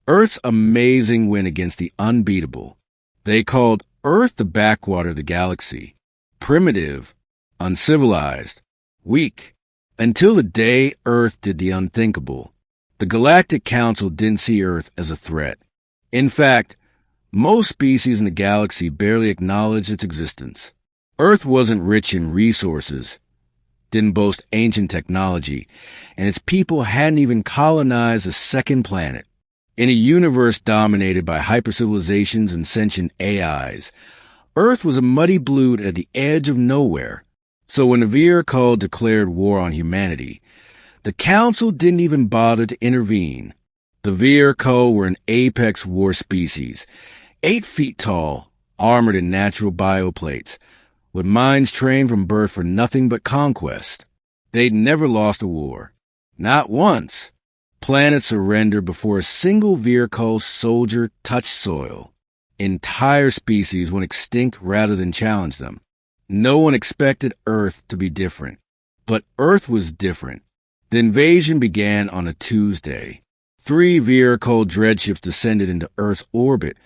Earth's amazing win against the unbeatable. They called Earth the backwater of the galaxy. Primitive, uncivilized, weak. Until the day Earth did the unthinkable. The Galactic Council didn't see Earth as a threat. In fact, most species in the galaxy barely acknowledged its existence. Earth wasn't rich in resources, didn't boast ancient technology, and its people hadn't even colonized a second planet. In a universe dominated by hypercivilizations and sentient AIs, Earth was a muddy blue at the edge of nowhere. So when the Vaer-Kul declared war on humanity, the Council didn't even bother to intervene. The Vaer-Kul were an apex war species, 8 feet tall, armored in natural bioplates, with minds trained from birth for nothing but conquest. They'd never lost a war. Not once. Planets surrendered before a single Vaer-Kul soldier touched soil. Entire species went extinct rather than challenge them. No one expected Earth to be different. But Earth was different. The invasion began on a Tuesday. 3 Vaer-Kul dreadships descended into Earth's orbit,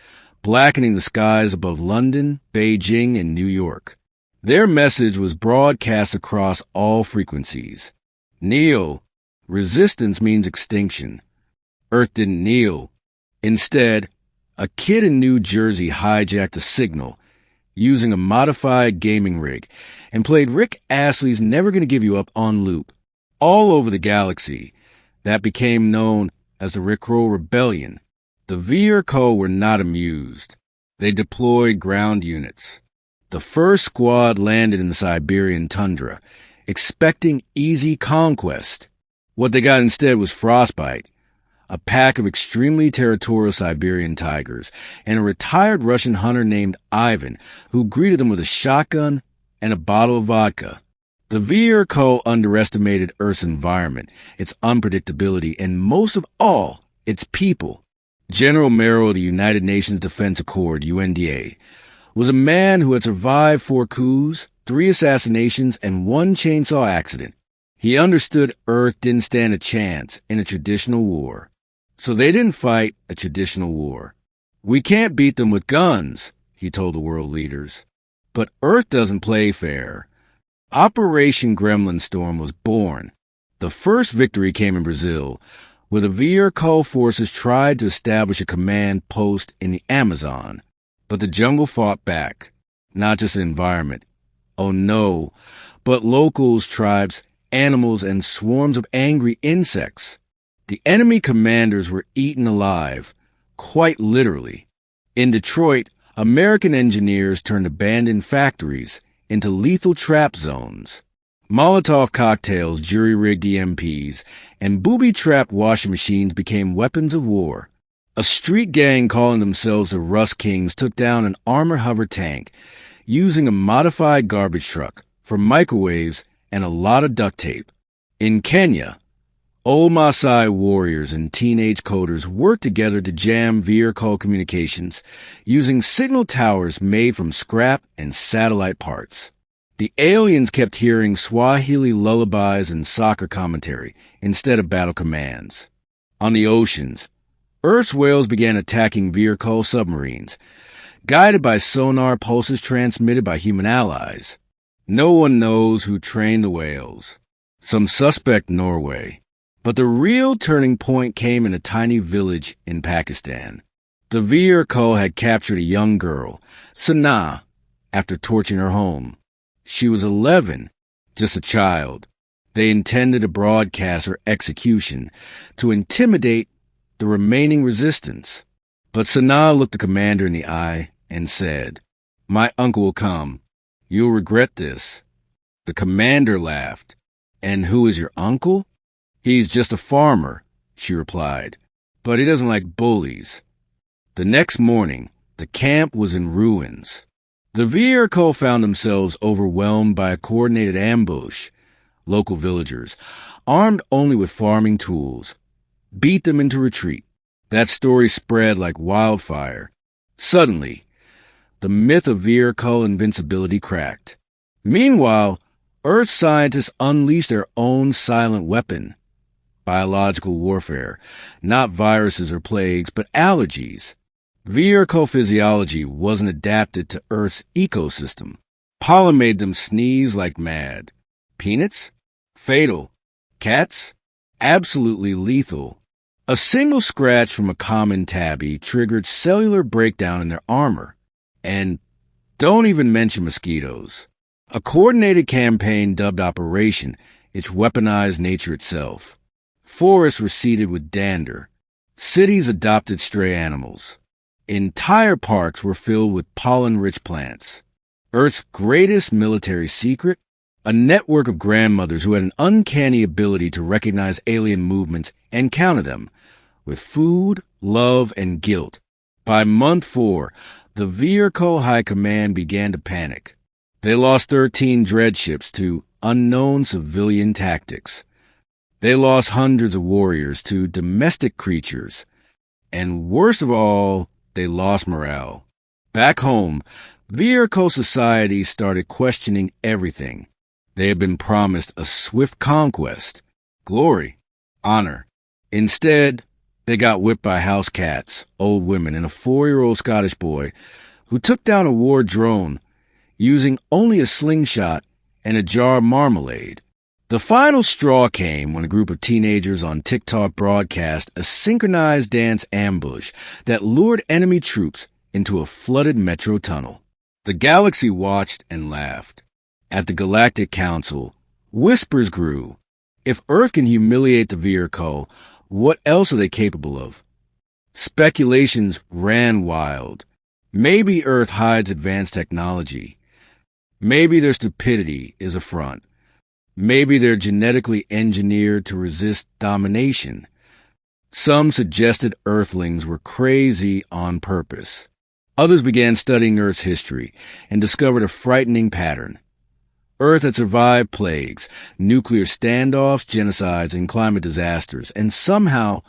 blackening the skies above London, Beijing, and New York. Their message was broadcast across all frequencies. Kneel. Resistance means extinction. Earth didn't kneel. Instead, a kid in New Jersey hijacked a signal using a modified gaming rig and played Rick Astley's Never Gonna Give You Up on loop. All over the galaxy, that became known as the Vaer-Kul Rebellion. The Vaer-Kul were not amused. They deployed ground units. The first squad landed in the Siberian tundra, expecting easy conquest. What they got instead was frostbite, a pack of extremely territorial Siberian tigers, and a retired Russian hunter named Ivan, who greeted them with a shotgun and a bottle of vodka. The Vaer-Kul underestimated Earth's environment, its unpredictability, and most of all, its people. General Merrill of the United Nations Defense Accord, UNDA, was a man who had survived 4 coups, 3 assassinations, and 1 chainsaw accident. He understood Earth didn't stand a chance in a traditional war. So they didn't fight a traditional war. We can't beat them with guns, he told the world leaders. But Earth doesn't play fair. Operation Gremlin Storm was born. The first victory came in Brazil, where the Vaer-Kul forces tried to establish a command post in the Amazon. But the jungle fought back. Not just the environment. Oh no, but locals, tribes, animals, and swarms of angry insects. The enemy commanders were eaten alive, quite literally. In Detroit, American engineers turned abandoned factories into lethal trap zones. Molotov cocktails, jury-rigged EMPs, and booby-trapped washing machines became weapons of war. A street gang calling themselves the Rust Kings took down an armor hover tank using a modified garbage truck for microwaves and a lot of duct tape. In Kenya, old Maasai warriors and teenage coders worked together to jam Vaer-Kul communications using signal towers made from scrap and satellite parts. The aliens kept hearing Swahili lullabies and soccer commentary instead of battle commands. On the oceans, Earth's whales began attacking Vaer-Kul submarines, guided by sonar pulses transmitted by human allies. No one knows who trained the whales. Some suspect Norway. But the real turning point came in a tiny village in Pakistan. The Vaer-Kul had captured a young girl, Sanaa, after torching her home. She was 11, just a child. They intended to broadcast her execution to intimidate the remaining resistance. But Sanaa looked the commander in the eye and said, "My uncle will come. You'll regret this." The commander laughed. "And who is your uncle?" "He's just a farmer," she replied, "but he doesn't like bullies." The next morning, the camp was in ruins. The Vaer-Kul found themselves overwhelmed by a coordinated ambush. Local villagers, armed only with farming tools, beat them into retreat. That story spread like wildfire. Suddenly, the myth of Vaer-Kul invincibility cracked. Meanwhile, Earth scientists unleashed their own silent weapon, biological warfare, not viruses or plagues, but allergies. Vaer-Kul physiology wasn't adapted to Earth's ecosystem. Pollen made them sneeze like mad. Peanuts? Fatal. Cats? Absolutely lethal. A single scratch from a common tabby triggered cellular breakdown in their armor. And don't even mention mosquitoes. A coordinated campaign dubbed Operation, which weaponized nature itself. Forests were seeded with dander. Cities adopted stray animals. Entire parks were filled with pollen-rich plants. Earth's greatest military secret? A network of grandmothers who had an uncanny ability to recognize alien movements and counter them with food, love, and guilt. By month 4, the Vaer-Kul High Command began to panic. They lost 13 dreadships to unknown civilian tactics. They lost hundreds of warriors to domestic creatures. And worst of all, they lost morale. Back home, Vaer-Kul society started questioning everything. They had been promised a swift conquest, glory, honor. Instead, they got whipped by house cats, old women, and a 4-year-old Scottish boy who took down a war drone using only a slingshot and a jar of marmalade. The final straw came when a group of teenagers on TikTok broadcast a synchronized dance ambush that lured enemy troops into a flooded metro tunnel. The galaxy watched and laughed. At the Galactic Council, whispers grew. If Earth can humiliate the Vaer-Kul, what else are they capable of? Speculations ran wild. Maybe Earth hides advanced technology. Maybe their stupidity is a front. Maybe they're genetically engineered to resist domination. Some suggested Earthlings were crazy on purpose. Others began studying Earth's history and discovered a frightening pattern. Earth had survived plagues, nuclear standoffs, genocides, and climate disasters, and somehow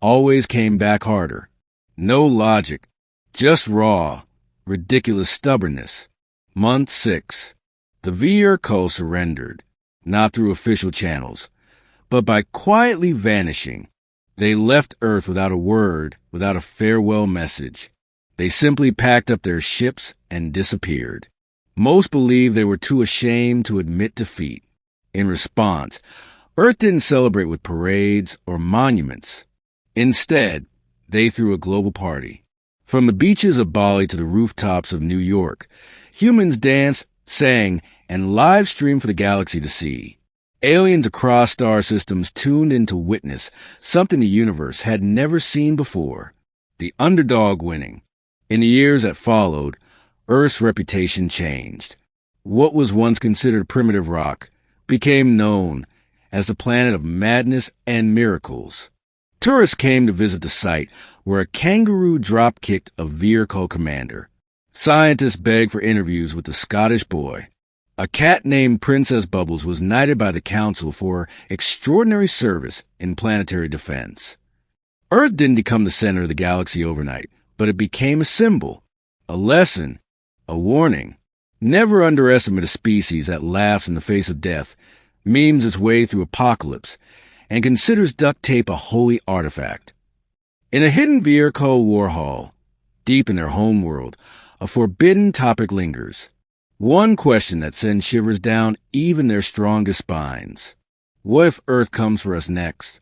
always came back harder. No logic, just raw, ridiculous stubbornness. Month 6. The Vaer-Kul surrendered, not through official channels, but by quietly vanishing. They left Earth without a word, without a farewell message. They simply packed up their ships and disappeared. Most believed they were too ashamed to admit defeat. In response, Earth didn't celebrate with parades or monuments. Instead, they threw a global party. From the beaches of Bali to the rooftops of New York, humans danced, sang, and live-streamed for the galaxy to see. Aliens across star systems tuned in to witness something the universe had never seen before, the underdog winning. In the years that followed, Earth's reputation changed. What was once considered primitive rock became known as the planet of madness and miracles. Tourists came to visit the site where a kangaroo drop-kicked a Vaer-Kul commander. Scientists begged for interviews with the Scottish boy. A cat named Princess Bubbles was knighted by the Council for extraordinary service in planetary defense. Earth didn't become the center of the galaxy overnight, but it became a symbol, a lesson, a warning. Never underestimate a species that laughs in the face of death, memes its way through apocalypse, and considers duct tape a holy artifact. In a hidden Vaer-Kul war hall, deep in their homeworld, a forbidden topic lingers. One question that sends shivers down even their strongest spines. What if Earth comes for us next?